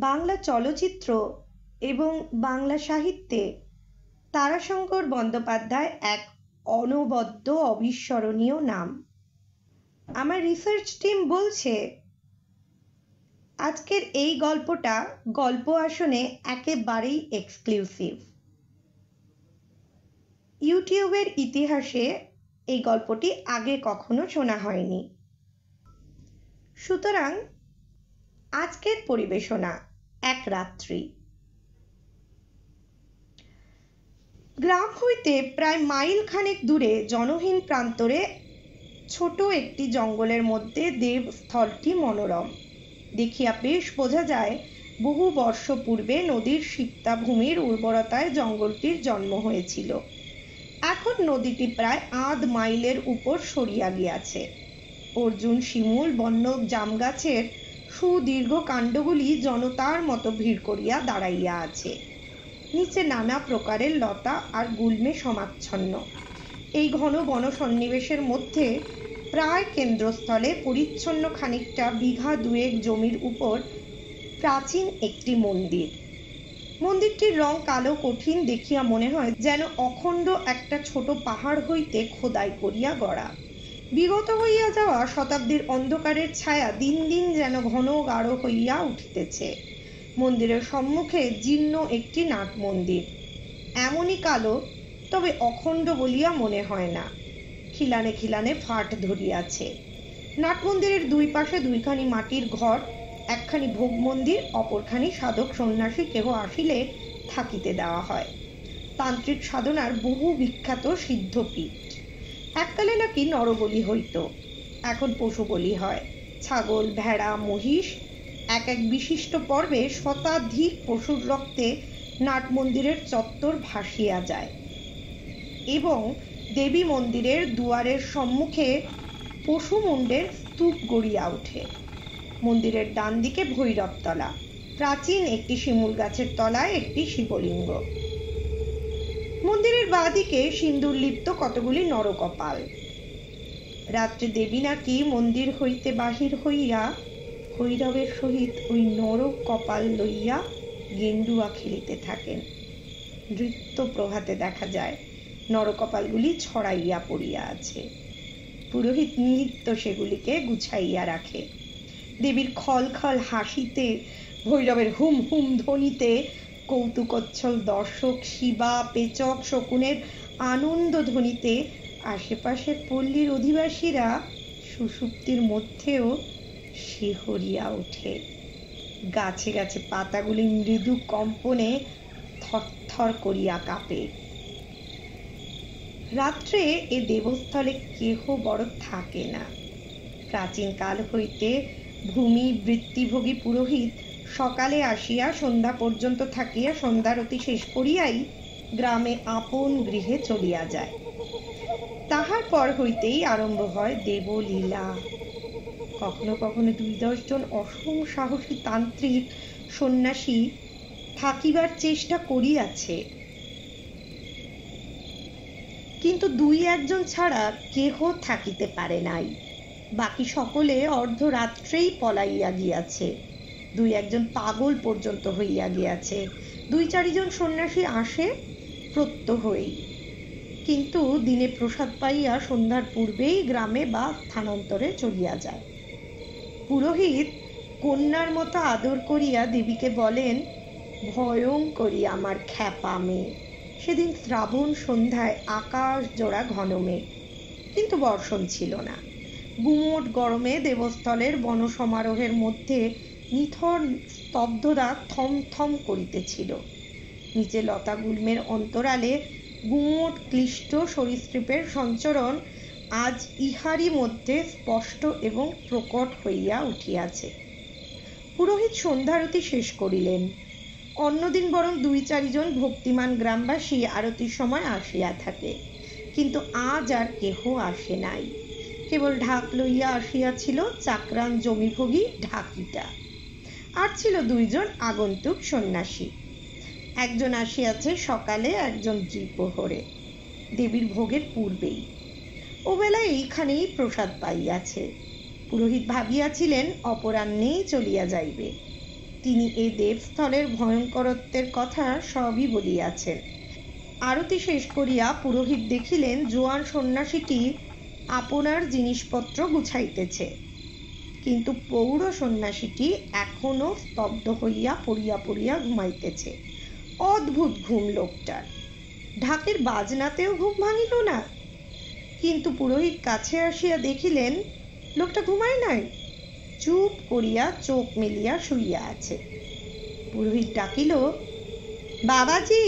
বাংলা চলচ্চিত্র এবং বাংলা সাহিত্যে তারাশঙ্কর বন্দ্যোপাধ্যায় এক অনবদ্য অবিস্মরণীয় নাম। আমার রিসার্চ টিম বলছে আজকের এই গল্পটা গল্প আসনে একেবারেই এক্সক্লুসিভ। ইউটিউবের ইতিহাসে এই গল্পটি আগে কখনো শোনা হয়নি। সুতরাং আজকের পরিবেশনা এক রাত্রি। গ্রাম হইতে প্রায় মাইল খানেক দূরে জনহীন প্রান্তরে ছোট একটি জঙ্গলের মধ্যে দেবস্থলটি মনোরম। দেখিয়া বেশ বোঝা যায় বহু বর্ষ পূর্বে নদীর সিক্তাভূমির উর্বরতায় জঙ্গলটির জন্ম হয়েছিল। এখন নদীটি প্রায় ৮ মাইলের উপর সরিয়া গিয়াছে। অর্জুন শিমুল বন্য জাম গাছের সুদীর্ঘ কাণ্ডগুলি জনতার মতো ভিড় করিয়া দাঁড়াইয়া আছে। নিচে নানা প্রকারের লতা আর গুল্মে সমাচ্ছন্ন। এই ঘন বন সন্নিবেশের মধ্যে প্রায় কেন্দ্রস্থলে পরিচ্ছন্ন খানিকটা বিঘা দুয়েক জমির উপর প্রাচীন একটি মন্দির। মন্দিরটির রং কালো কঠিন, দেখিয়া মনে হয় যেন অখণ্ড একটা ছোট পাহাড় হইতে খোদাই করিয়া গড়া। বিগত হইয়া যাওয়া শতাব্দীর অন্ধকারের ছায়া দিন দিন যেন ঘন গাঢ় হইয়া উঠিতেছে। মন্দিরের সম্মুখে জীর্ণ একটি নাট মন্দির, এমনই কালো তবে অখণ্ড বলিয়া মনে হয় না। খিলানে খিলানে ফাট ধরিয়াছে। নাট মন্দিরের দুই পাশে দুইখানি মাটির ঘর, একখানি ভোগ মন্দির, অপরখানি সাধক সন্ন্যাসী কেহ আসিলে থাকিতে দেওয়া হয়। তান্ত্রিক সাধনার বহু বিখ্যাত সিদ্ধপীঠ। এককালে নাকি নরবলি হইত, এখন পশু বলি হয়। ছাগল, ভেড়া, মহিষ এক এক বিশিষ্ট পর্বে শতাধিক পশুর রক্তে নাট মন্দিরের চত্বর ভাসিয়া যায় এবং দেবী মন্দিরের দুয়ারের সম্মুখে পশু মুন্ডের স্তূপ গড়িয়া ওঠে। মন্দিরের ডান দিকে ভৈরবতলা, প্রাচীন একটি শিমুল গাছের তলায় একটি শিবলিঙ্গ। মন্দিরের বাঁ দিকে সিন্দুর লিপ্ত কতগুলি নরকপাল। রাত্রে দেবী নাকি মন্দির হইতে বাহির হইয়া ভৈরবের সহিত ওই নরক কপাল লইয়া গেন্ডুয়া খেলিতে থাকেন। নৃত্য প্রভাতে দেখা যায় নরকপালগুলি ছড়াইয়া পড়িয়া আছে। পুরোহিত নিত্য সেগুলিকে গুছাইয়া রাখে। দেবীর খল খল হাসিতে, ভৈরবের হুম হুম ধ্বনিতে, কৌতুকোচ্ছল দর্শক শিবা, পেচক, শকুনের আনন্দ ধ্বনিতে আশেপাশের পল্লীর অধিবাসীরা সুষুপ্তির মধ্যেও শিহরিয়া ওঠে। গাছে গাছে পাতাগুলি মৃদু কম্পনে থরথর করিয়া কাঁপে। রাত্রে এ দেবস্থলে কেহ বড় থাকে না। প্রাচীন কাল হইতে ভূমি বৃত্তিভোগী পুরোহিত সকালে আসিয়া সন্ধ্যা পর্যন্ত থাকিয়া সন্ধ্যারতি শেষ করিয়াই গ্রামে আপন গৃহে চলিয়া যায়। তাহার পর হইতেই আরম্ভ হয় দেবলীলা। কখনো কখনো ২-১০ জন অসম সাহসী তান্ত্রিক সন্ন্যাসী থাকিবার চেষ্টা করিয়াছে, কিন্তু ২-১ জন ছাড়া কেহ থাকিতে পারে নাই। বাকি সকলে অর্ধরাত্রেই পলাইয়া গিয়াছে। ২-১ জন পাগল পর্যন্ত হইয়া গিয়াছে। ২-৪ জন সন্ন্যাসী আসে প্রত্যহই, কিন্তু দিনে প্রসাদ পাইয়া সন্ধ্যার পূর্বেই গ্রামে বা স্থানান্তরে চলিয়া যায়। পুরোহিত কন্যার মতো আদর করিয়া দেবীকে বলেন, ভয়ঙ্করী আমার খ্যাপা মেয়ে। সেদিন শ্রাবণ সন্ধ্যায় আকাশ জোড়া ঘন মেঘ, কিন্তু বর্ষণ ছিল না। গুমোট গরমে দেবস্থলের বনসমারোহের মধ্যে নিথর স্তব্ধতা থমথম করিতেছিল। নিচে লতা গুল্মের অন্তরালে গুমোট ক্লিষ্ট সরীসৃপের সঞ্চরণ আজ ইহারই মধ্যে স্পষ্ট এবং প্রকট হইয়া উঠিয়াছে। পুরোহিত সন্ধ্যারতি শেষ করিলেন। অন্যদিন বরং ২-৪ জন ভক্তিমান গ্রামবাসী আরতির সময় আসিয়া থাকে, কিন্তু আজ আর কেহ আসে নাই। কেবল ঢাক লইয়া আসিয়াছিল চাকরান জমিভোগী ঢাকিটা, আর ছিল ২ জন আগন্তুক সন্ন্যাসী। একজন আসিয়াছে সকালে, একজন দ্বিপ্রহরে, দেবীর ভোগের পূর্বেই। ও বেলায় এইখানেই প্রসাদ পাইয়াছে। পুরোহিত ভাবিয়াছিলেন অপরাহ্নেই চলিয়া যাইবে। তিনি এই দেবস্থলের ভয়ঙ্করত্বের কথা সবই বলিয়াছেন। আরতি শেষ করিয়া পুরোহিত দেখিলেন জোয়ান সন্ন্যাসীটি আপনার জিনিসপত্র গুছাইতেছে, কিন্তু পৌর সন্ন্যাসীটি এখনো স্তব্ধ হইয়া পড়িয়া পড়িয়া ঘুমাইতেছে। অদ্ভুত ঘুম লোকটার, ঢাকের বাজনাতেও ঘুম ভাঙিল না। কিন্তু পুরোহিত কাছে আসিয়া দেখিলেন লোকটা ঘুমায় নাই, চুপ করিয়া চোখ মেলিয়া শুইয়া আছে। পুরোহিত ডাকিল, বাবাজি,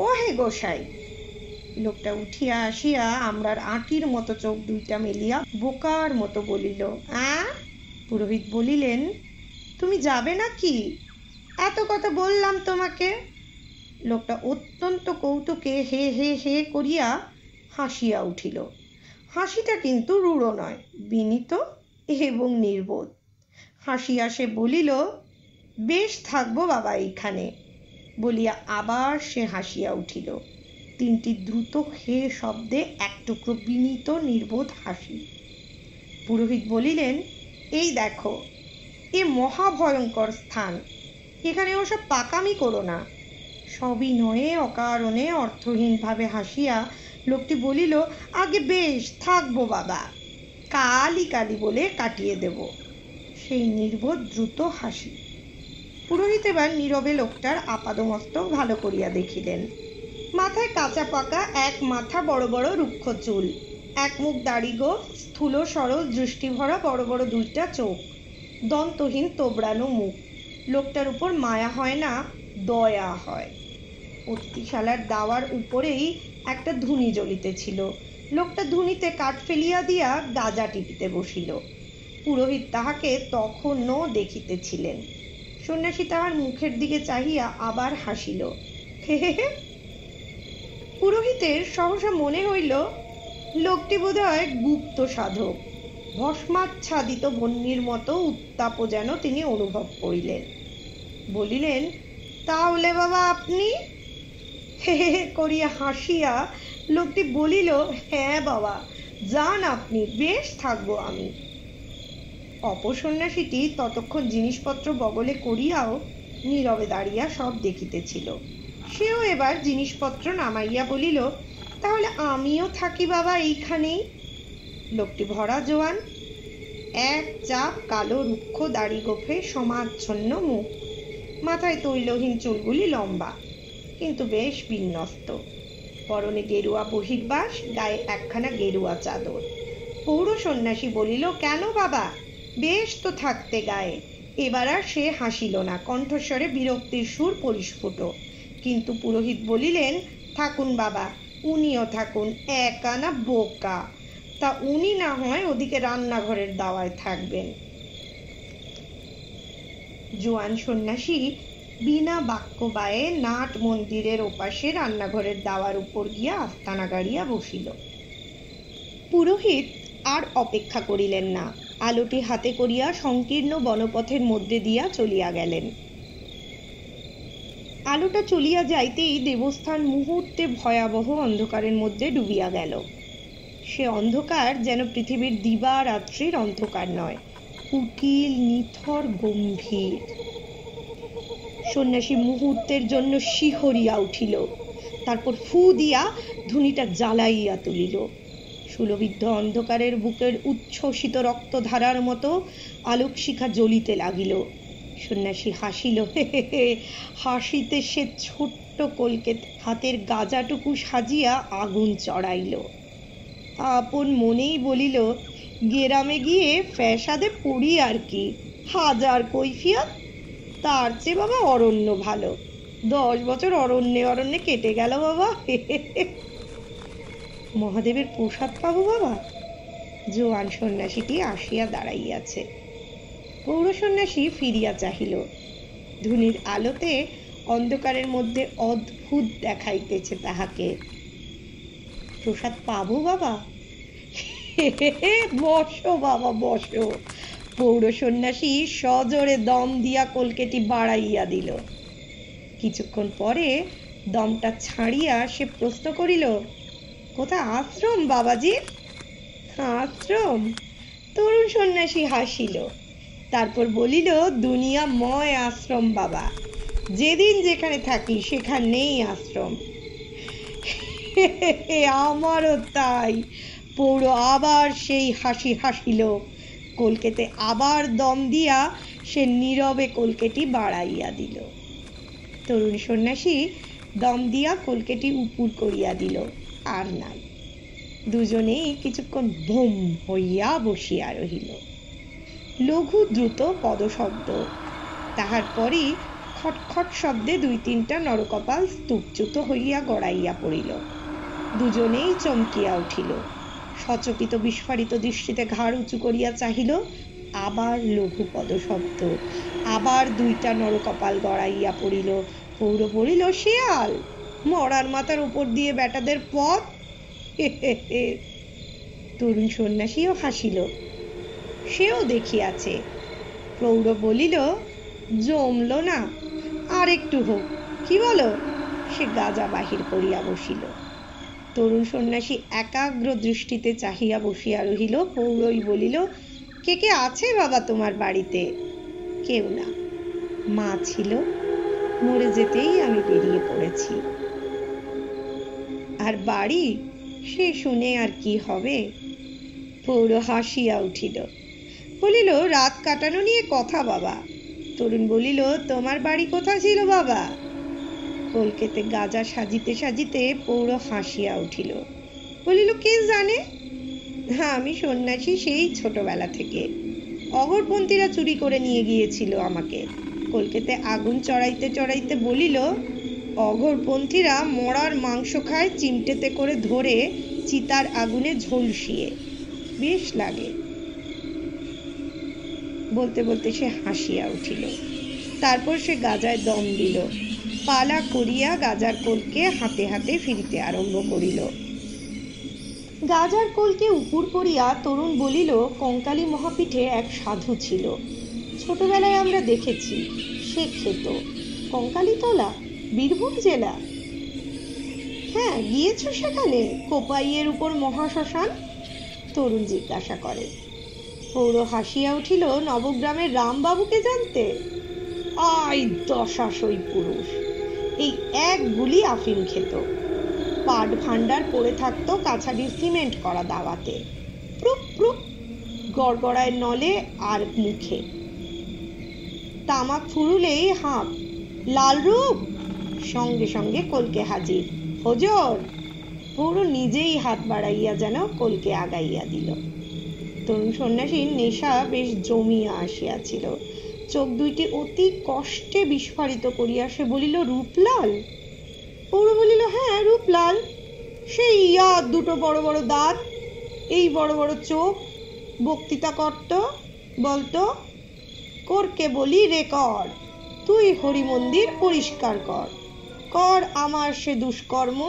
ও হে গোসাই। লোকটা উঠিয়া আসিয়া আমরার আঁটির মতো চোখ দুইটা মেলিয়া বোকার মতো বলিল, পুরোহিত বলিলেন, তুমি যাবে নাকি? এত কথা বললাম তোমাকে। লোকটা অত্যন্ত কৌতুকে হে হে হে করিয়া হাসিয়া উঠিল। হাসিটা কিন্তু রূঢ় নয়, বিনীত এবং নির্বোধ। হাসিয়া সে বলিল, বেশ থাকবো বাবা এইখানে, বলিয়া আবার সে হাসিয়া উঠিল। তিনটি দ্রুত হে শব্দে এক টুকরো বিনীত নির্বোধ হাসি। পুরোহিত বলিলেন, এই দেখো, এ মহাভয়ঙ্কর স্থান, এখানে ওসব পাকামি করো না। সবিনয়ে অকারণে অর্থহীনভাবে হাসিয়া লোকটি বলিল, আগে বেশ থাকবো বাবা, কালি কালি বলে কাটিয়ে দেব। সেই নির্বোধ দ্রুত হাসি। পুরোহিত এবার নীরবে লোকটার আপাদমস্তক ভালো করিয়া দেখিলেন। মাথায় কাঁচা পাকা এক মাথা বড় বড় রুক্ষ চুল, এক মুখ দাড়ি গোঁফ, স্থূল সরল দৃষ্টি ভরা বড় বড় দুইটা চোখ, দন্তহীন তোবড়ানো মুখ। লোকটার উপর মায়া হয় না, দয়া হয়। অতিশালার দাওয়ার উপরেই একটা ধুনি জ্বলিতেছিল। লোকটা ধুনিতে কাঠ ফেলিয়া দিয়া গাজা টিপিতে বসিল। পুরোহিত তাহাকে তখনও দেখিতেছিলেন। সন্ন্যাসী তাহার মুখের দিকে চাহিয়া আবার হাসিল। পুরোহিতের সহসা মনে হইল লোকটি বোধহয় গুপ্ত সাধক। ভস্মাচ্ছাদিত বহ্নির মতো উত্তাপ যেন তিনি অনুভব করিলেন। বলিলেন, তাহলে বাবা আপনি? হে হে করিয়া হাসিয়া লোকটি বলিল, হ্যাঁ বাবা, যান আপনি, বেশ থাকবো আমি। অপসন্ন্যাসীটি ততক্ষণ জিনিসপত্র বগলে করিয়াও নীরবে দাঁড়িয়া সব দেখিতেছিল। সেও এবার জিনিসপত্র নামাইয়া বলিল, তাহলে আমিও থাকি বাবা এইখানেই। লোকটি ভরা জোয়ান, এক চাপ কালো রুক্ষ দাড়ি গোফে সমাচ্ছন্ন মুখ, মাথায় তৈলহীন চুলগুলি লম্বা কিন্তু বেশ বিন্যস্ত, পরনে গেরুয়া বহির্বাস, গায়ে একখানা গেরুয়া চাদর। পৌর সন্ন্যাসী বলিল, কেন বাবা, বেশ তো থাকতে গায়ে। এবার আর সে হাসিল না, কণ্ঠস্বরে বিরক্তির সুর পরিস্ফুট। কিন্তু পুরোহিত বলিলেন, থাকুন বাবা, উনিও থাকুন, একা না বোকা। তা উনি না হয় ওদিকে রান্নাঘরের দাওয়ায় থাকবেন। জোয়ান সন্ন্যাসী বিনা বাক্য বায়ে নাট মন্দিরের ওপাশে রান্নাঘরের দাওয়ার উপর গিয়া আস্তানা গাড়িয়া বসিল। পুরোহিত আর অপেক্ষা করিলেন না, আলোটি হাতে করিয়া সংকীর্ণ বনপথের মধ্যে দিয়া চলিয়া গেলেন। আলোটা চলিয়া যাইতেই দেবস্থান মুহূর্তে ভয়াবহ অন্ধকারের মধ্যে ডুবিয়া গেল। সে অন্ধকার যেন পৃথিবীর দিবা রাত্রির অন্ধকার নয়, কুটিল, নিথর, গম্ভীর। সন্ন্যাসী মুহূর্তের জন্য শিহরিয়া উঠিল, তারপর ফু দিয়া ধুনিটা জ্বালাইয়া তুলিল। সুলভিদ্ধ অন্ধকারের বুকের উচ্ছ্বসিত রক্তধারার মতো আলোকশিখা জ্বলিতে লাগিল। সন্ন্যাসী হাসিল, হাসিতে সে ছোট্ট কলকে হাতের গাজাটুকু সাজিয়া আগুন চড়াইল। আপন মনেই বলিল, গেরামে গিয়ে ফ্যাসাদে পড়ি আর কি, হাজার কৈফিয়ত, তার চেয়ে বাবা অরণ্য ভালো। 10 বছর অরণ্যে অরণ্যে কেটে গেল বাবা। মহাদেবের প্রসাদ পাবো বাবা। জোয়ান সন্ন্যাসীটি আসিয়া দাঁড়াইয়াছে। পৌর সন্ন্যাসী ফিরিয়া চাহিল। ধুনির আলোতে অন্ধকারের মধ্যে অদ্ভুত দেখাইতেছে তাহাকে। প্রসাদ পাবো বাবা? বসো বাবা, বসো। পৌর সন্ন্যাসী সজোরে দম দিয়া কলকেটি বাড়াইয়া দিল। কিছুক্ষণ পরে দমটা ছাড়িয়া সে প্রশ্ন করিল, কোথা আশ্রম বাবাজির? আশ্রম? তরুণ সন্ন্যাসী হাসিল। তারপর বলিল, দুনিয়াময় আশ্রম বাবা, যেদিন যেখানে থাকি সেখানেই আশ্রম। আমারও তাই। পৌর আবার সেই হাসি হাসিল। কলকেতে আবার দম দিয়া সে নীরবে কলকেটি বাড়াইয়া দিল। তরুণ সন্ন্যাসী দম দিয়া কলকেটি উপুর করিয়া দিল, আর নাই। দুজনেই কিছুক্ষণ ভুম হইয়া বসিয়া রহিল। লঘু দ্রুত পদশব্দ, তাহার পরই খটখট শব্দে দুই তিনটা নরকপাল স্তূপচ্যুত হইয়া গড়াইয়া পড়িল। দুজনেই চমকিয়া উঠিল। সচকিত বিস্ফারিত দৃষ্টিতে ঘাড় উঁচু করিয়া চাহিল। আবার লঘু পদশব্দ, আবার দুইটা নরকপাল গড়াইয়া পড়িল। পৌর পড়িল, শিয়াল, মরার মাথার উপর দিয়ে বেটাদের পথ। তরুণ সন্ন্যাসীও হাসিল, সেও দেখিয়াছে। প্রৌঢ় বলিল, জমল না, আর একটু হোক, কি বলো? সে গাজা বাহির করিয়া বসিল। তরুণ সন্ন্যাসী একাগ্র দৃষ্টিতে চাহিয়া বসিয়া রহিল। প্রৌঢ়ই বলিল, কে কে আছে বাবা তোমার বাড়িতে? কেউ না, মা ছিল, মরে যেতেই আমি বেরিয়ে পড়েছি। আর বাড়ি, সে শুনে আর কি হবে? প্রৌঢ় হাসিয়া উঠিল, বলিল, রাত কাটানো নিয়ে কথা বাবা। তরুণ বলিল, তোমার বাড়ি কোথা ছিল বাবা? কলকেতে গাজা সাজিতে সাজিতে প্রৌঢ় হাসিয়া উঠিল, বলিল, কে জানে? আমি সন্ন্যাসী সেই ছোটবেলা থেকে। অগরপন্থীরা চুরি করে নিয়ে গিয়েছিল আমাকে। কলকেতে আগুন চড়াইতে চড়াইতে বলিল, অঘরপন্থীরা মরার মাংস খায় চিমটেতে করে ধরে চিতার আগুনে ঝলসিয়ে, বেশ লাগে। বলতে বলতে সে হাসিয়া উঠিল। তারপর সে গাজায় দম দিল, পালা করিয়া গাজার কোলকে হাতে হাতে ফিরিতে আরম্ভ করিল। গাজার কোলকে উপুর করিয়া তরুণ বলিল, কঙ্কালী মহাপীঠে এক সাধু ছিল, ছোটবেলায় আমরা দেখেছি। সে খেত। কঙ্কালীতলা, বীরভূম জেলা? হ্যাঁ, গিয়েছো সেখানে? কোপাইয়ের উপর মহাশ্মশান? তরুণ জিজ্ঞাসা করে। প্রৌঢ় হাসিয়া উঠিল, নবগ্রামের রামবাবুকে জানতে? আই দশাশই পুরুষ, এই এক গুলি আফিম খেত। পাট ভান্ডার পড়ে থাকতো কাছারির সিমেন্ট করা দাওয়াতে, প্রুপ প্রুপ গড়গড়ায় নলে আর মুখে। তামাক ফুরুলেই হাঁপ, লাল রূপ, সঙ্গে সঙ্গে কলকে হাজির, হজর। পুরো নিজেই হাত বাড়াইয়া যেন কলকে আগাইয়া দিল। তরুণ সন্ন্যাসীর নেশা বেশ জমিয়া আসিয়াছিল। চোখ দুইটি অতি কষ্টে বিস্ফারিত করিয়া সে বলিল, রূপলাল? পৌর বলিল, হ্যাঁ, রূপলাল। সেই ইয়াদ, দুটো বড় বড় দাঁত, এই বড় বড় চোখ। বক্তৃতা করত, বলতো, করকে বলি রে কর, তুই হরি মন্দির পরিষ্কার কর, কর আমার সে দুষ্কর্ম,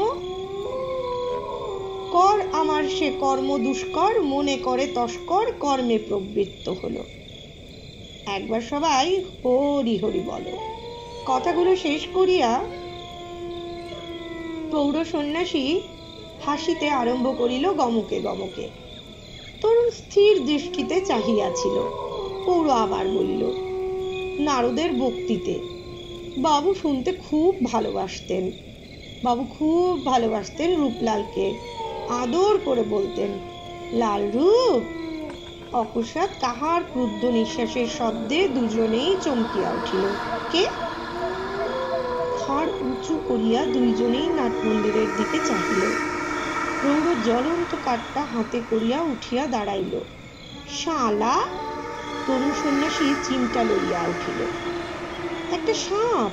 কর আমার সে কর্ম দুষ্কর, মনে করে তস্কর, কর্মে প্রবৃত্ত হলো। একবার সবাই হরি হরি বলো। কথাগুলো শেষ করিয়া প্রৌঢ় সন্ন্যাসী হাসিতে আরম্ভ করিল গমকে গমকে। তরুণ স্থির দৃষ্টিতে চাহিয়াছিল। প্রৌঢ় আবার বলিল, নারদের বক্তৃতে বাবু শুনতে খুব ভালোবাসতেন। বাবু খুব ভালোবাসতেন রূপলালকে, আদর করে বলতেন, লাল রূপ। অকস্মাৎ কাহার ক্রুদ্ধ নিঃশ্বাসের শব্দে দুজনেই চমকিয়া উঠিল। কে? ঘাড় উঁচু করিয়া দুইজনেই নাট মন্দিরের দিকে চাহিল। প্রৌঢ় জ্বলন্ত কাঠটা হাতে করিয়া উঠিয়া দাঁড়াইল। শালা! তরুণ সন্ন্যাসী চিমটা লইয়া উঠিল। একটা সাপ,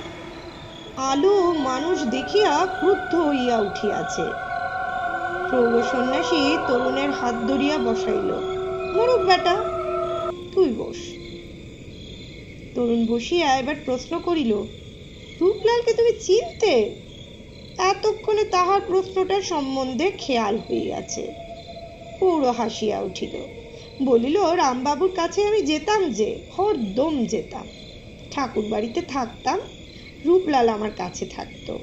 আলো মানুষ দেখিয়া ক্রুদ্ধ হইয়া উঠিয়াছে। প্রৌঢ় সন্ন্যাসী তরুণের হাত ধরিয়া বসাইল। মরুক বেটা, তুই বস। তরুণ বসিয়া এবার প্রশ্ন করিল, রূপলালকে তুমি চিনতে? এতক্ষণে তাহার প্রশ্নটার সম্বন্ধে খেয়াল হইয়াছে। প্রৌঢ় হাসিয়া উঠিল, বলিল, রামবাবুর কাছে আমি যেতাম, যে হরদম যেতাম। ঠাকুর বাড়িতে থাকতাম, রূপলাল আমার কাছে থাকতো।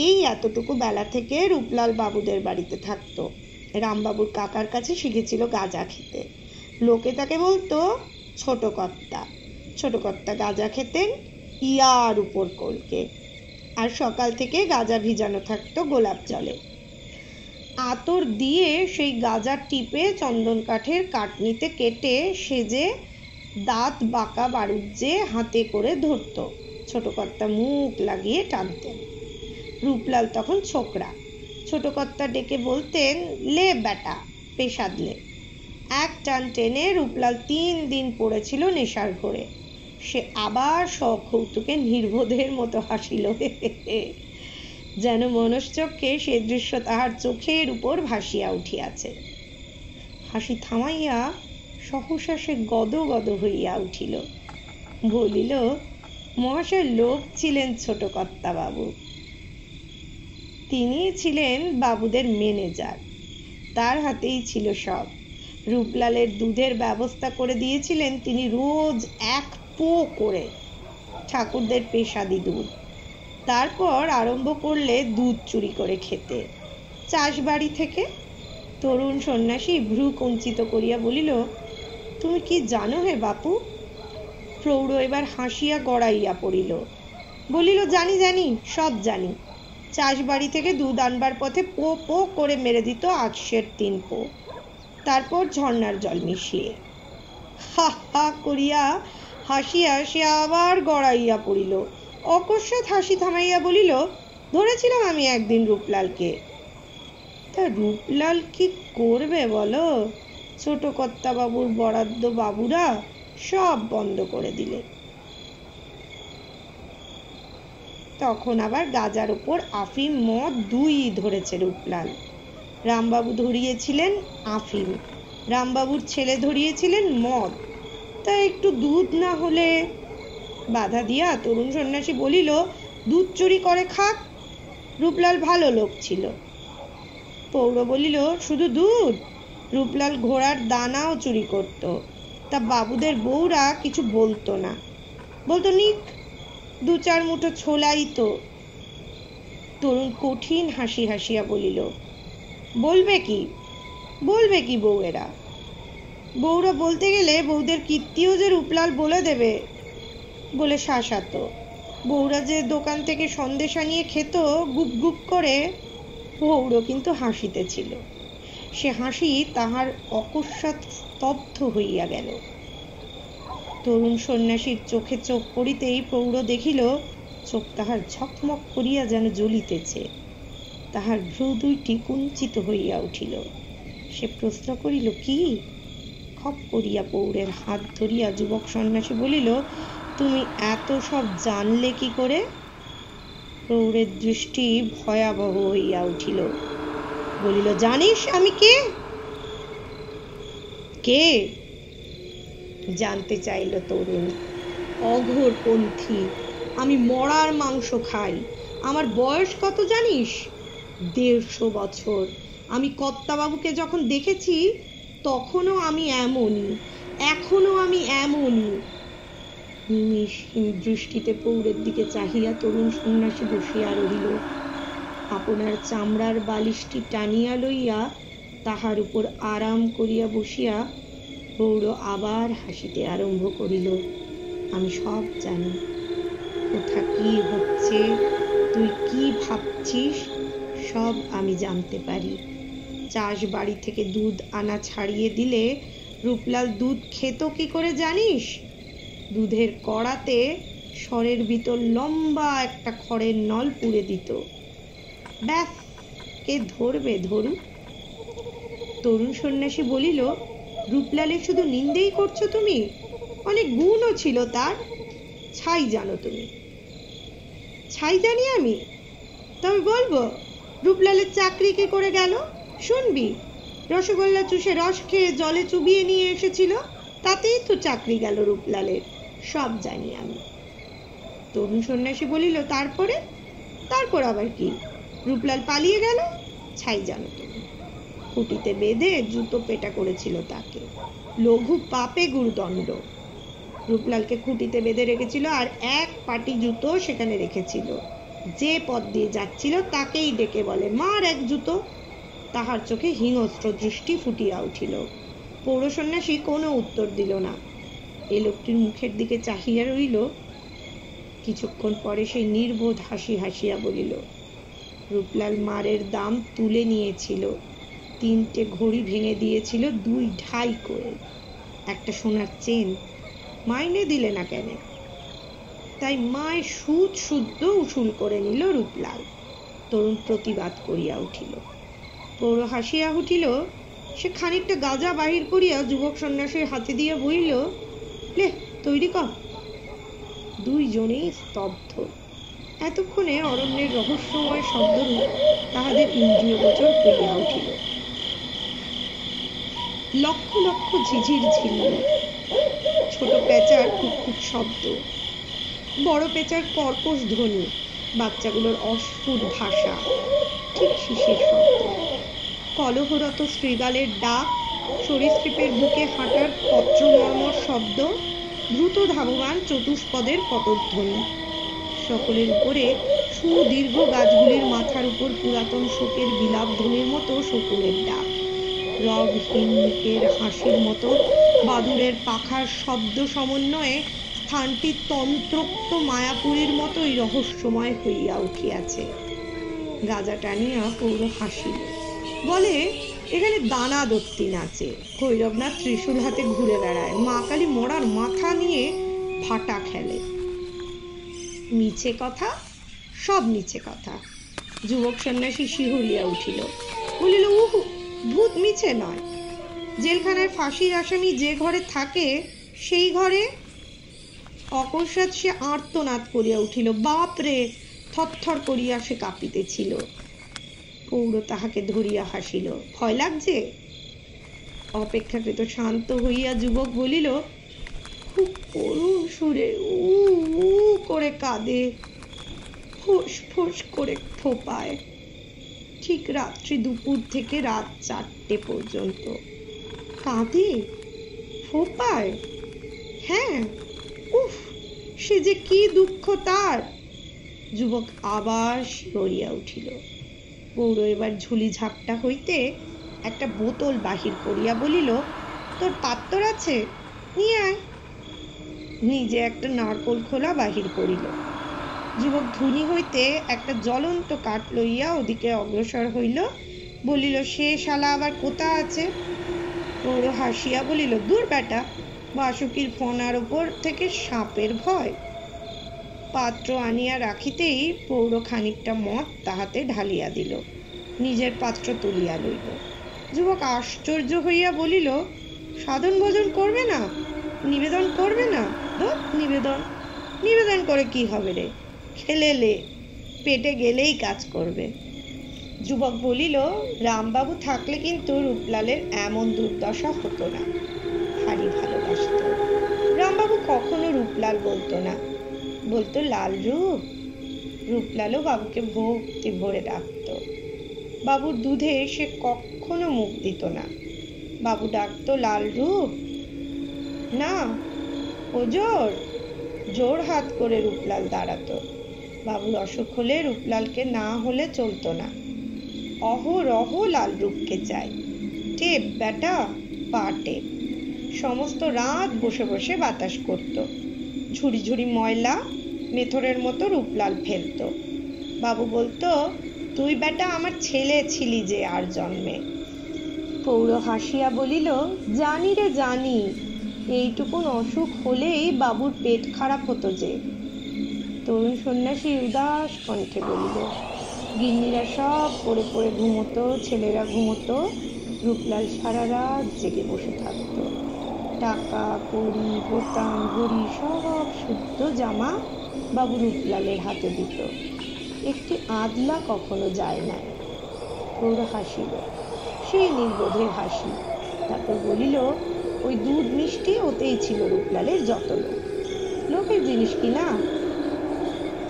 এই এতটুকু বেলা থেকে রূপলাল বাবুদের বাড়িতে থাকতো। রামবাবুর কাকার কাছে শিখেছিল গাঁজা খেতে। লোকে তাকে বলতো ছোট কর্তা গাঁজা খেতেন ইয়ার উপর কলকে, আর সকাল থেকে গাঁজা ভিজানো থাকতো গোলাপ জলে। আতর দিয়ে সেই গাঁজা টিপে চন্দন কাঠের কাটনিতে কেটে সেজে দাঁত বাঁকা বারুজ্জে হাতে করে ধরত। ছোট কর্তা মুখ লাগিয়ে টানতেন। রূপলাল তখন ছোকরা। ছোট কর্তা ডেকে বলতেন, লে বেটা পেশাদ লে। এক টান টেনে রূপলাল 3 দিন পড়েছিল নেশার ঘোরে। সে আবার সকৌতুকে নির্বোধের মতো হাসিল, যেন মনশ্চক্ষে সে দৃশ্য তাহার চোখের উপর ভাসিয়া উঠিয়াছে। হাসি থামাইয়া সহসা সে গদগদ হইয়া উঠিল। বলিল, মহাশয় লোক ছিলেন ছোট কর্তা বাবু। তিনি ছিলেন বাবুদের ম্যানেজার। তার হাতেই ছিল সব। রূপলালের দুধের ব্যবস্থা করে দিয়েছিলেন তিনি রোজ 1 পো করে, ঠাকুরদের পেশাদি দুধ। তারপর আরম্ভ করলে দুধ চুরি করে খেতে চাষবাড়ি থেকে। তরুণ সন্ন্যাসী ভ্রু কুঞ্চিত করিয়া বলিল, তুমি কি জানো হে বাপু? প্রৌঢ় এবার হাসিয়া গড়াইয়া পড়িল। বলিল, জানি জানি, সব জানি। চাষবাড়ি থেকে দুধ আনবার পথে পো পো করে মেরে দিত 8 3 পো, তারপর ঝর্ণার জল মিশিয়ে। হা হা করিয়া হাসিয়া সে আবার গড়াইয়া পড়িল। অকস্মাৎ হাসি থামাইয়া বলিল, ধরেছিলাম আমি একদিন রূপলালকে। তা রূপলাল কি করবে বলো? ছোট কর্তা বাবুর বরাদ্দ বাবুরা সব বন্ধ করে দিলে। তখন আবার গাজার উপর আফিম মদ 2ই ধরেছে রূপলাল। রামবাবু ধরিয়েছিলেন আফিম, রামবাবুর ছেলে ধরিয়েছিলেন মদ। তা একটু দুধ না হলে? বাধা দিয়া তরুণ সন্ন্যাসী বলিল, দুধ চুরি করে খাক, রূপলাল ভালো লোক ছিল। প্রৌঢ় বলিল, শুধু দুধ? রূপলাল ঘোড়ার দানাও চুরি করত। তা বাবুদের বউরা কিছু বলতো না, বলতো নিক, 2-4 মুঠো ছোলাই তো। তরুণ কঠিন হাসি হাসিয়া বলিল, বলবে কি বউয়েরা? বউরা বলতে গেলে বউদের কীর্তিও যে রূপলাল বলে দেবে বলে শাসাত। বউরা যে দোকান থেকে সন্দেশা নিয়ে খেত গুপ গুপ করে, প্রৌঢ় কিন্তু হাসিতেছিল। সে হাসি তাহার অকস্মাৎ স্তব্ধ হইয়া গেল। তরুণ সন্ন্যাসীর চোখে চোখ পড়িতেই প্রৌঢ় দেখিল চোখ তাহার ঝকমক করিয়া যেন জ্বলিতেছে। তাহার ভ্রু 2টি কুঞ্চিত হইয়া উঠিল। সে প্রশ্ন করিল, কি? খপ করিয়া প্রৌঢ়ের হাত ধরিয়া যুবক সন্ন্যাসী বলিল, তুমি এত সব জানলে কি করে? প্রৌঢ়ের দৃষ্টি ভয়াবহ হইয়া উঠিল। বলিল, জানিস আমি কে? কে? জানতে চাইল তরুণ। অঘোরপন্থী, আমি মরার মাংস খাই। আমার বয়স কত জানিস? 150 বছর। আমি কর্তাবাবুকে যখন দেখেছি তখনও আমি এমনই, এখনো আমি এমনই। নিমিষহীন দৃষ্টিতে প্রৌঢ়ের দিকে চাহিয়া তরুণ সন্ন্যাসী বসিয়া রহিল। আপনার চামড়ার বালিশটি টানিয়া লইয়া তাহার উপর আরাম করিয়া বসিয়া প্রৌঢ় আবার হাসিতে আরম্ভ করিল। আমি সব জানি, কোথা কি হচ্ছে, তুই কি ভাবছিস, সব আমি জানতে পারি। চাষ বাড়ি থেকে দুধ আনা ছাড়িয়ে দিলে রূপলাল দুধ খেত কি করে জানিস? দুধের কড়াতে সরের ভিতর লম্বা একটা খড়ের নল পুড়ে দিত। ব্যাস, কে ধরবে ধরুক। তরুণ সন্ন্যাসী বলিল, রূপলালের শুধু নিন্দেই করছো তুমি? অনেক গুণও ছিল তার। ছাই জানো তুমি? ছাই জানি আমি, তবে বলবো রূপলালের চাকরি কি করে গেল? শুনবি, রসগোল্লা চুষে রস খেয়ে জলে চুবিয়ে নিয়ে এসেছিল, তাতেই তো চাকরি গেল রূপলালের। সব জানি আমি। তরুণ সন্ন্যাসী বলিল, তারপর আবার কি? রূপলাল পালিয়ে গেল, ছাই জানো তুমি? খুঁটিতে বেঁধে জুতো পেটা করেছিল তাকে, লঘু পাপে গুরুদণ্ড। রূপলালকে খুঁটিতে বেঁধে রেখেছিল আর 1 পাটি জুতো সেখানে রেখেছিল। যে পথ দিয়ে যাচ্ছিল তাকেই ডেকে বলে, মার 1 জুতো। তাহার চোখে হিংস্র দৃষ্টি ফুটিয়া উঠিল। পৌর সন্ন্যাসী কোনো উত্তর দিল না। এ লোকটির মুখের দিকে চাহিয়া রইল। কিছুক্ষণ পরে সে নির্বোধ হাসি হাসিয়া বলিল, রূপলাল মারের দাম তুলে নিয়েছিল, 3টে ঘড়ি ভেঙে দিয়েছিল 2.5 করে, একটা সোনার চেন। মাইনে দিলে না কেন? তাই মায় সুদ শুদ্ধ উসুল করে নিল রূপলাল। তরুণ প্রতিবাদ করিয়া উঠিল। পৌর হাসিয়া উঠিল। সে খানিকটা গাঁজা বাহির করিয়া যুবক সন্ন্যাসীর হাতে দিয়ে বলিল, লে তৈরি কর। দুইজনেই স্তব্ধ। এতক্ষণে অরণ্যের রহস্যময় শব্দরূপ তাহাদের ইন্দ্রিয়গোচর হইয়া উঠিল। লক্ষ লক্ষ ঝিঝির ঝিল্লি, ছোট পেঁচার খুব শব্দ, বড় পেঁচার কর্কশ ধ্বনি, বাচ্চাগুলোর অস্ফুট ভাষা, ঠিক শিশির শব্দ, কলহরত শৃগালের ডাক, সরীসৃপের বুকে হাঁটার পত্রমর্মর শব্দ, দ্রুত ধাবমান চতুষ্পদের পদধ্বনি। সকলের উপরে সুদীর্ঘ গাছগুলির মাথার উপর পুরাতন শোকের বিলাপ ধ্বনির মতো শকুনের ডাক, রবহীন মুখের হাসির মতো বাদুড়ের পাখার শব্দ সমন্বয়ে স্থানটি তন্ত্রোক্ত মায়াপুরীর মতোই রহস্যময় হইয়া উঠিয়াছে। গাজা টানিয়া পৌর হাসিল, বলে, এখানে দানা দত্তি নাচে, ভৈরবনাথ ত্রিশূল হাতে ঘুরে বেড়ায়, মা কালী মরার মাথা নিয়ে ফাটা খেলে। মিছে কথা, সব মিছে কথা। যুবক সন্ন্যাসী শিহুলিয়া উঠিল, বলিল, উহু, ভূত মিছে নয়। জেলখানায় ফাঁসির আসামি যে ঘরে থাকে সেই ঘরে। অকস্মাৎ সে আর্তনাদ করিয়া উঠিল। বাপরে! থরথর করিয়া সে কাঁপিতেছিল। পৌর তাহাকে ধরিয়া হাসিল। ভয় লাগছে? অপেক্ষাকৃত শান্ত হইয়া যুবক বলিল, খুব করুণ সুরে উ উ করে কাঁদে, ফোঁস ফোঁস করে ফোঁপায়, ঠিক রাত্রি 2 থেকে রাত 4টে পর্যন্ত। কাঁদে? ফোঁপায়? হ্যাঁ। উফ, সে যে কি দুঃখ তার! যুবক আবার শিহরিয়া উঠিল। পৌর এবার ঝুলি ঝাপটা হইতে একটা বোতল বাহির করিয়া বলিল, তোর পাত্তর আছে? নিয়ে আয়। নিজে একটা নারকোল খোলা বাহির করিল। যুবক ধুনি হইতে একটা জ্বলন্ত কাঠ লইয়া ওদিকে অগ্রসর হইল। বলিল, সে শালা আবার কোথা আছে? পৌর হাসিয়া বলিল, দূর বেটা, বাসুকির ফোনার উপর থেকে সাপের ভয়। পাত্র আনিয়া রাখিতেই পৌর খানিকটা মদ তাহাতে ঢালিয়া দিল, নিজের পাত্র তুলিয়া লইল। যুবক আশ্চর্য হইয়া বলিল, সাধন ভোজন করবে না? নিবেদন করবে না? নিবেদন নিবেদন করে কি হবে রে? খেলেলে পেটে গেলেই কাজ করবে। যুবক বলিল, রামবাবু থাকলে কিন্তু রূপলালের এমন দুর্দশা হতো না। ভারী ভালোবাসত। রামবাবু কখনো রূপলাল বলতো না, বলতো লাল রূপ। রূপলালও বাবুকে ভক্তি ভরে ডাকত। বাবুর দুধে সে কখনো মুখ দিত না। বাবু ডাকতো লাল রূপ না, ও জোর হাত করে রূপলাল দাঁড়াতো। বাবুর অসুখ হলে রূপলালকে না হলে চলতো না। অহরহ লাল রূপকে চাই। টেপ বেটা, পা টেপ। সমস্ত রাত বসে বসে বাতাস করত। ঝুড়ি ঝুড়ি ময়লা মেথরের মতো রূপলাল ফেলত। বাবু বলতো, তুই বেটা আমার ছেলে ছিলি যে আর জন্মে। পৌর হাসিয়া বলিল, জানি রে জানি, এইটুকুন অসুখ হলেই বাবুর পেট খারাপ হতো যে। তরুণ সন্ন্যাসী উদাস কণ্ঠে বলিল, গিন্নিরা সব পড়ে পড়ে ঘুমোতো, ছেলেরা ঘুমোতো, রূপলাল সারা রাত জেগে বসে থাকতো। টাকা কড়ি বোতাম ঘড়ি সব শুদ্ধ জামা বাবু রূপলালের হাতে দিত। একটি আদলা কখনো যায় নাই। পৌর হাসিল, সেই নির্বোধের হাসি। তারপর বলিল, ওই দুধ মিষ্টি ওতেই ছিল রূপলালের যত লোক। লোকের জিনিস কি না?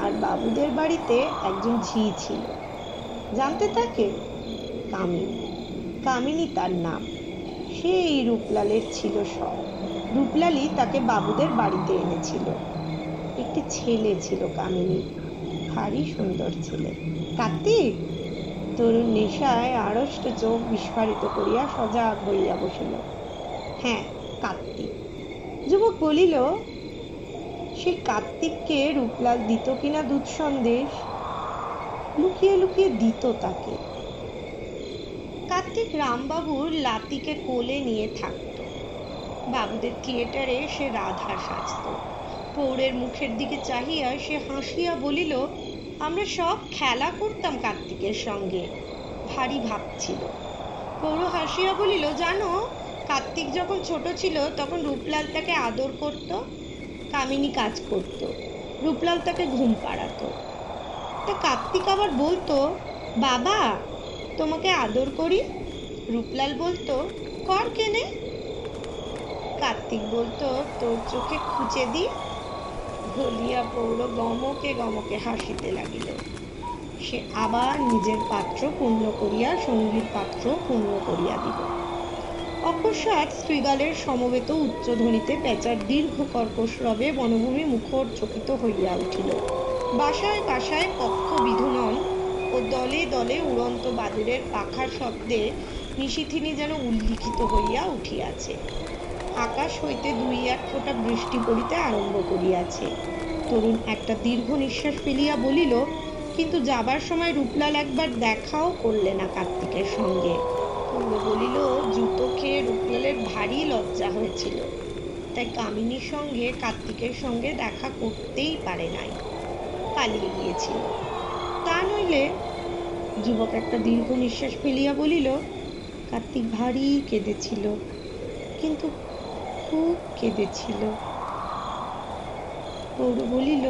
আর বাবুদের বাড়িতে একজন ঝি ছিল, জানতে তাকে? কামিনী। কামিনী তার নাম। সেই রূপলালের ছিল সব। রূপলালই তাকে বাবুদের বাড়িতে এনেছিল। একটি ছেলে ছিল কামিনী, ভারী সুন্দর ছেলে। কার্তিক? তরুণ নেশায় আড়ষ্ট চোখ বিস্ফারিত করিয়া সজাগ হইয়া বসিল। হ্যাঁ, কার্তিক। যুবক বলিল, সে কার্তিককে রূপলাল দিত কিনা দুধ সন্দেশ, লুকিয়ে লুকিয়ে দিত তাকে। কার্তিক রামবাবুর লাতিকে কোলে নিয়ে থাকত। বাবুদের থিয়েটারে সে রাধা সাজত। পৌরের মুখের দিকে চাহিয়া সে হাসিয়া বলিল, আমরা সব খেলা করতাম কার্তিকের সঙ্গে। ভারী ভাবছিল। পৌর হাসিয়া বলিল, জানো, কার্তিক যখন ছোট ছিল তখন রূপলাল তাকে আদর করত, কামিনী কাজ করত, রূপলাল তাকে ঘুম পাড়াতো। তা কার্তিক আবার বলতো, বাবা তোমাকে আদর করি। রূপলাল বলতো, কর কেনে? কার্তিক বলতো, তোর চোখে খুঁচে দি। বলিয়া পৌর গমকে গমকে হাসিতে লাগিল। সে আবার নিজের পাত্র পূর্ণ করিয়া সঙ্গীর পাত্র পূর্ণ করিয়া দিল। অকস্মাৎ শৃগালের সমবেত উচ্চধ্বনিতে পেঁচার দীর্ঘ কর্কশ রবে বনভূমি মুখর চকিত হইয়া উঠিল। বাসায় বাসায় পক্ষ বিধুনন ও দলে দলে উড়ন্ত বাদুড়ের পাখার শব্দে নিশিথিনী যেন উল্লিখিত হইয়া উঠিয়াছে। আকাশ হইতে দুই এক ফোঁটা বৃষ্টি পড়িতে আরম্ভ করিয়াছে। তরুণ একটা দীর্ঘ নিঃশ্বাস ফেলিয়া বলিল, কিন্তু যাবার সময় রূপলাল একবার দেখাও করলে না কার্তিকের সঙ্গে। পৌর বলিল, জুতো খেয়ে রূপলালের ভারী লজ্জা হয়েছিল, তাই কামিনীর সঙ্গে কার্তিকের সঙ্গে দেখা করতেই পারে নাই, পালিয়ে গিয়েছিল। তা নইলে। যুবক একটা দীর্ঘ নিঃশ্বাস ফেলিয়া বলিল, কার্তিক ভারী কেঁদেছিল, কিন্তু খুব কেঁদেছিল। পৌর বলিল,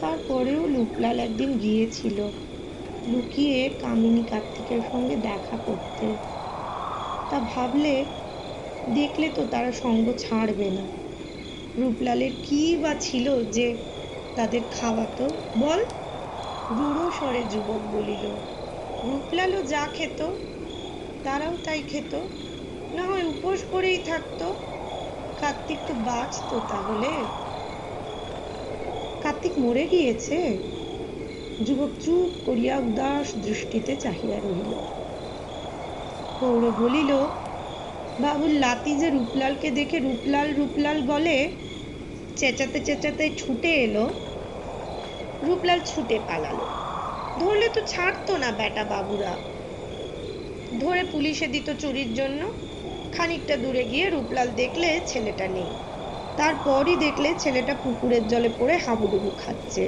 তারপরেও রূপলাল একদিন গিয়েছিল লুকিয়ে কামিনী কার্তিকের সঙ্গে দেখা করতে। তা ভাবলে, দেখলে তো তারা সঙ্গ ছাড়বে না। রূপলালের কি বা ছিল যে তাদের খাওয়াতো, বল? রূঢ় স্বরে যুবক বলিল, রূপলালও যা খেত তারাও তাই খেত, না হয় উপোস করেই থাকতো। কার্তিক তো বাঁচতো তাহলে। কার্তিক মরে গিয়েছে? যুবক চুপ করিয়া উদাস দৃষ্টিতে চাহিয়া রহিল। পৌর বলিল, বাবুর লাতি যে রূপলালকে দেখে রূপলাল রূপলাল বলে, চেঁচাতে চেঁচাতে ছুটে এলো। রূপলাল ছুটে পালালো। ধরলে তো ছাড়তো না বেটা বাবুরা, ধরে পুলিশে দিত চুরির জন্য। খানিকটা দূরে গিয়ে রূপলাল দেখলে ছেলেটা নেই। তারপরই দেখলে ছেলেটা পুকুরের জলে পড়ে হাবুডুবু খাচ্ছে।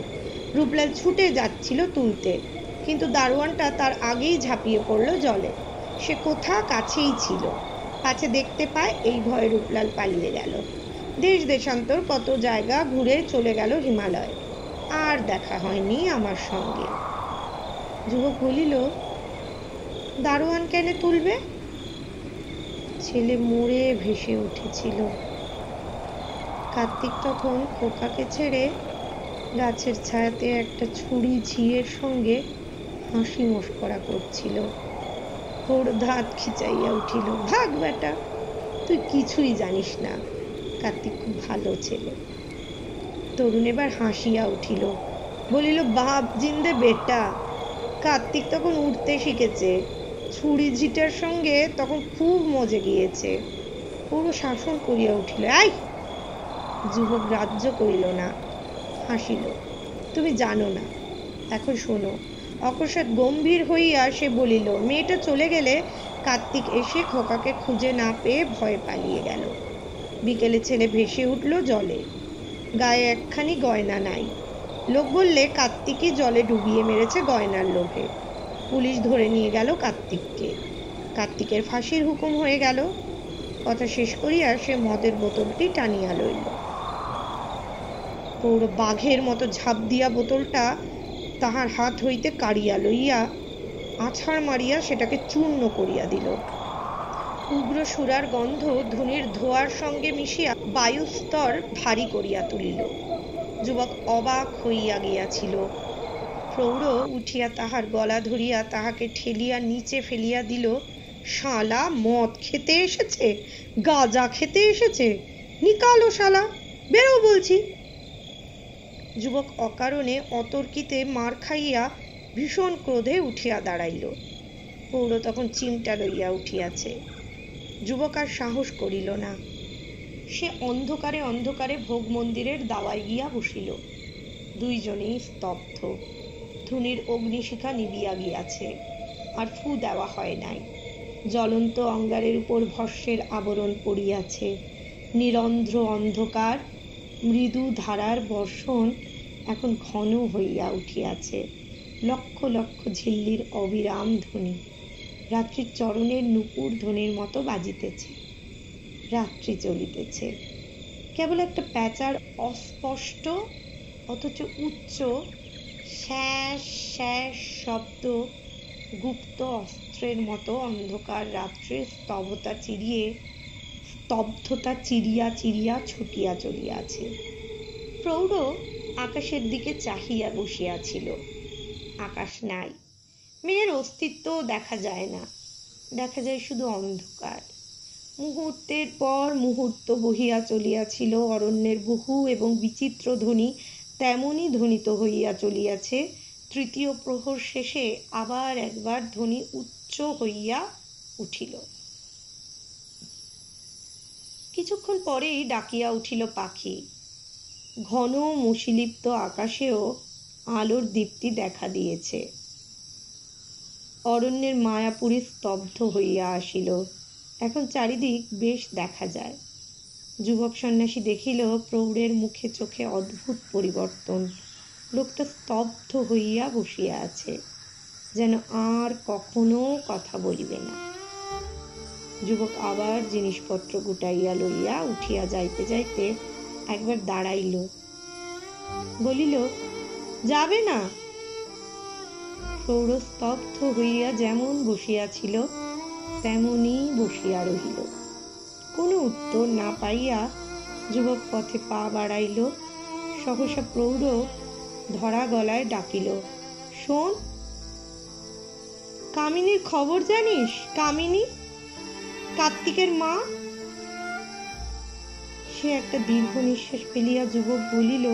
রূপলাল ছুটে যাচ্ছিল তুলতে, কিন্তু দারোয়ানটা তার আগেই ঝাঁপিয়ে পড়ল জলে। সে কোথা কাছেই ছিল, পাছে দেখতে পায়, এই ভয়ে রূপলাল পালিয়ে গেল। দেশ দেশান্তর কত জায়গা ঘুরে চলে গেল হিমালয়, আর দেখা হয়নি আমার সঙ্গে। যুবক বলিল, দারোয়ান কেন তুলবে? ছেলে মরে ভেসে উঠেছিল। কার্তিক তখন খোকাকে ছেড়ে গাছের ছায়াতে একটা ছুরি ঝিয়ের সঙ্গে হাসি মস্করা করছিল। ওর দাঁত খিচাইয়া উঠিল, ভাগ বেটা, তুই কিছুই জানিস না। কার্তিক খুব ভালো ছেলে। তরুণ এবার হাসিয়া উঠিল, বলিল, বাপ জিন্দে বেটা। কার্তিক তখন উঠতে শিখেছে, ছুরি ঝিটার সঙ্গে তখন খুব মজে গিয়েছে। পুরো শাসন করিয়া উঠিল, আই! যুবক গ্রাহ্য করিল না, হাসিল, তুমি জানো না, এখন শোনো। অকস্মাৎ গম্ভীর হইয়া সে বলিল, মেয়েটা চলে গেলে কার্তিক এসে খোকাকে খুঁজে না পেয়ে ভয়ে পালিয়ে গেল। বিকেলে ছেলে ভেসে উঠল জলে, গায়ে একখানি গয়না নাই। লোক বললে কার্তিকই জলে ডুবিয়ে মেরেছে গয়নার লোভে। পুলিশ ধরে নিয়ে গেল কার্তিককে। কার্তিকের ফাঁসির হুকুম হয়ে গেল। কথা শেষ করিয়া সে মদের বোতলটি টানিয়া লইল। পৌর বাঘের মতো ঝাঁপ দিয়া বোতলটা তাহার হাত হইতে কাড়িয়া লইয়া আছাড় মারিয়া সেটাকে চূর্ণ করিয়া দিল। উগ্র সুরার গন্ধ ধুনির ধোঁয়ার সঙ্গে মিশিয়া বায়ুস্তর ভারী করিয়া তুলিল। যুবক অবাক হইয়া গিয়াছিল। প্রৌঢ় উঠিয়া তাহার গলা ধরিয়া তাহাকে ঠেলিয়া নিচে ফেলিয়া দিল। শালা মদ খেতে এসেছে, গাঁজা খেতে এসেছে, নিকালো শালা, বেরো বলছি। যুবক অকারণে অতর্কিতে মার খাইয়া ভীষণ ক্রোধে উঠিয়া দাঁড়াইল। পৌর তখন চিমটা লইয়া উঠিয়াছে। যুবক আর সাহস করিল না। সে অন্ধকারে অন্ধকারে ভোগ মন্দিরের দাওয়ায় গিয়া বসিল। দুইজনেই স্তব্ধ। ধুনির অগ্নিশিখা নিবিয়া গিয়াছে, আর ফু দেওয়া হয় নাই। জ্বলন্ত অঙ্গারের উপর ভস্যের আবরণ পড়িয়াছে। নিরন্ধ্র অন্ধকার। মৃদু ধারার বর্ষণ এখন ঘন হইয়া উঠিয়াছে। লক্ষ লক্ষ ঝিল্লির অবিরাম ধ্বনি রাত্রির চরণের নূপুর ধ্বনির মতো বাজিতেছে। রাত্রি চলিতেছে। কেবল একটা প্যাঁচার অস্পষ্ট অথচ উচ্চ শ্যাস শ্যাস শব্দ গুপ্ত অস্ত্রের মতো অন্ধকার রাত্রির স্তব্ধতা চিরিয়া চিরিয়া ছুটিয়া চলিয়াছে। প্রৌঢ় আকাশের দিকে চাহিয়া বসিয়াছিল। আকাশ নাই, মেয়ের অস্তিত্ব দেখা যায় না, দেখা যায় শুধু অন্ধকার। মুহূর্তের পর মুহূর্ত বহিয়া চলিয়াছিল। অরণ্যের বহু এবং বিচিত্র ধ্বনি তেমনই ধ্বনিত হইয়া চলিয়াছে। তৃতীয় প্রহর শেষে আবার একবার ধ্বনি উচ্চ হইয়া উঠিল। কিছুক্ষণ পরেই ডাকিয়া উঠিল পাখি। ঘন মুষিলিপ্ত আকাশেও আলোর দীপ্তি দেখা দিয়েছে। অরণ্যের মায়াপুরী স্তব্ধ হইয়া আসিল। এখন চারিদিক বেশ দেখা যায়। যুবক সন্ন্যাসী দেখিল প্রৌঢ়ের মুখে চোখে অদ্ভুত পরিবর্তন। লোকটা স্তব্ধ হইয়া বসিয়া আছে, যেন আর কখনো কথা বলিবে না। যুবক আবার জিনিসপত্র গুটাইয়া লইয়া উঠিয়া যাইতে যাইতে একবার দাঁড়াইল। বলিল, যাবে না? প্রৌঢ় স্তব্ধ হইয়া যেমন বসিয়াছিল তেমনি বসিয়া রহিল। কোনো উত্তর না পাইয়া যুবক পথে পা বাড়াইল। সহসা প্রৌঢ় ধরা গলায় ডাকিল, শোন, কামিনীর খবর জানিস? কামিনী, কার্তিকের মা। সে একটা দীর্ঘ নিঃশ্বাস ফেলিয়া যুবক বলিল,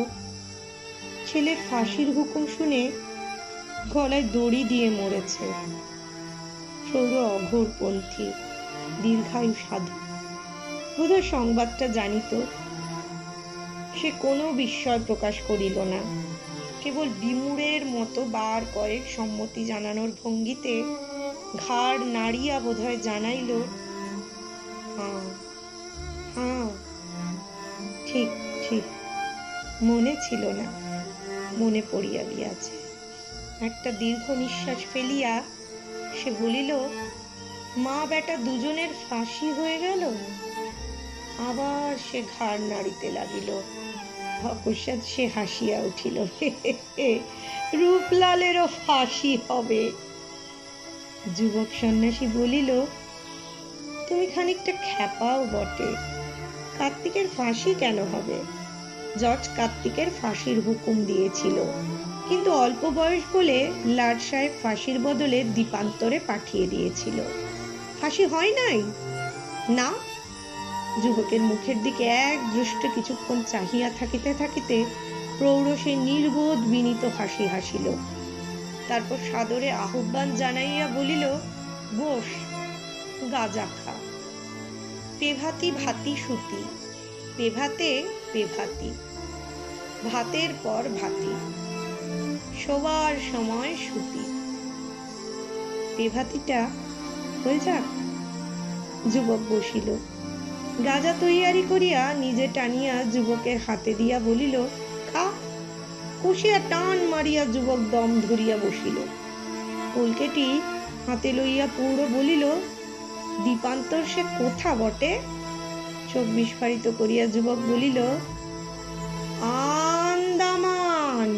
ছেলের ফাঁসির হুকুম শুনে গলায় দড়ি দিয়ে মরেছে। প্রৌঢ় অঘোরপন্থী, দীর্ঘায়ু সাধু, বোধহয় সংবাদটা জানিত। সে কোনো বিস্ময় প্রকাশ করিল না, কেবল বিমূঢ়ের মতো বার কয়েক সম্মতি জানানোর ভঙ্গিতে ঘাড় নাড়িয়া বোধহয় জানাইল, হ্যাঁ হ্যাঁ, ঠিক ঠিক। মনে ছিল না, মনে পড়িয়া গিয়াছে। একটা দীর্ঘ নিঃশ্বাস ফেলিয়া সে বলিল, মা বেটা দুজনের ফাঁসি হয়ে গেল। আবার সে ঘাড় নাড়িতে লাগিল। অকস্মাৎ সে হাসিয়া উঠিল, রূপলালেরও ফাঁসি হবে। যুবক সন্ন্যাসী বলিল, তুমি খানিকটা খ্যাপাও বটে। কার্তিকের ফাঁসি কেন হবে? জজ কার্তিকের ফাঁসির হুকুম দিয়েছিল, কিন্তু অল্প বয়স বলে লাট সাহেব ফাঁসির বদলে দ্বীপান্তরে পাঠিয়ে দিয়েছিল। ফাঁসি হয় নাই? না। যুবকের মুখের দিকে এক দৃষ্টে কিছুক্ষণ চাহিয়া থাকিতে থাকিতে প্রৌঢ় সে নির্বোধ বিনীত হাসি হাসিল। তারপর সাদরে আহ্বান জানাইয়া বলিল, বস, গাজা খা। পেভাতি ভাতি সুতি, পেভাতে পেভাতি, ভাতের পর ভাতি, শোবার সময় সুতি। পেভাতিটা হয়ে যাক। যুবক বসিল। গাজা তৈয়ারি করিয়া নিজে টানিয়া যুবকের হাতে দিয়া বলিল, খা। কষিয়া টান মারিয়া যুবক দম ধরিয়া বসিল। কলকেটি হাতে লইয়া প্রৌঢ় বলিল, দ্বীপান্তর সে কোথা বটে? চোখ বিস্ফারিত করিয়া যুবক বলিল, আন্দামান,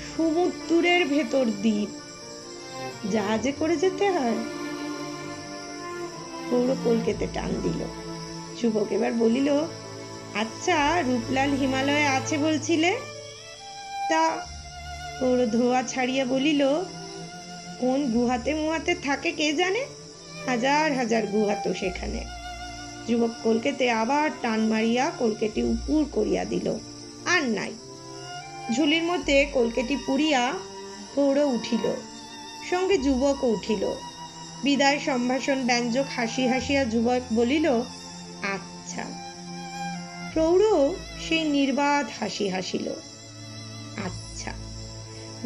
সমুদ্রের ভেতর দ্বীপ, জাহাজে করে যেতে হয়। প্রৌঢ় কলকেতে টান দিল। যুবক এবার বলিল, আচ্ছা, রূপলাল হিমালয়ে আছে বলছিলে, তা? প্রৌঢ় ধোয়া ছাড়িয়া বলিল, কোন গুহাতে মুহাতে থাকে কে জানে, হাজার হাজার গুহা তো সেখানে। যুবক কলকেতে আবার টান মারিয়া কলকেটি উপুর করিয়া দিল। আর নাই। ঝুলির মধ্যে কলকেটি পুরিয়া প্রৌঢ় উঠিল, সঙ্গে যুবকও উঠিল। বিদায় সম্ভাষণ ব্যঞ্জক হাসি হাসিয়া যুবক বলিল, আচ্ছা। প্রৌঢ় সেই নির্বাদ হাসি হাসিল। আচ্ছা।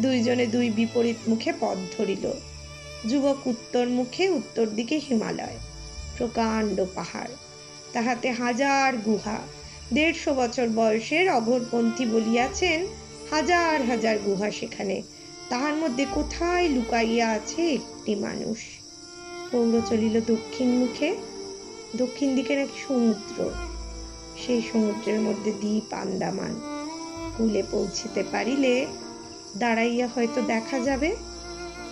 দুইজনে দুই বিপরীত মুখে পথ ধরিল। যুবক উত্তর মুখে, উত্তর দিকে হিমালয়, প্রকাণ্ড পাহাড়, তাহাতে হাজার গুহা। 150 বছর বয়সের অঘোরপন্থী বলিয়াছেন হাজার হাজার গুহা সেখানে, তাহার মধ্যে কোথায় লুকাইয়া আছে একটি মানুষ। প্রৌঢ় চলিল দক্ষিণ মুখে। দক্ষিণ দিকে নাকি সমুদ্র, সেই সমুদ্রের মধ্যে দ্বীপ আন্দামান। কূলে পৌঁছিতে পারিলে দাঁড়াইয়া হয়তো দেখা যাবে,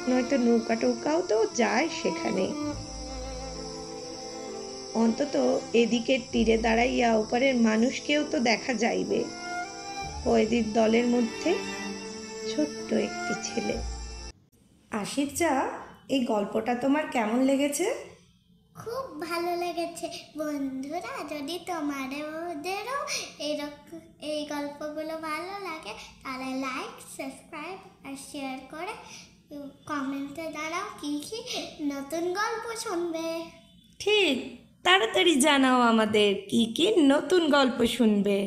নয়তো নৌকা টৌকাও তো যায় সেখানে। অন্তত এদিকের তীরে দাঁড়াইয়া ওপারের মানুষকেও তো দেখা যাইবে। কয়েদির দলের মধ্যে ছোট্ট একটি ছেলে। আশির চা, এই গল্পটা তোমার কেমন লেগেছে? খুব ভালো লেগেছে বন্ধুরা। যদি তোমাদেরও এই গল্পগুলো ভালো লাগে তাহলে লাইক, সাবস্ক্রাইব আর শেয়ার করে কমেন্টে জানাও কি কি নতুন গল্প শুনবে। ঠিক, তাড়াতাড়ি জানাও আমাদের কি কি নতুন গল্প শুনবে।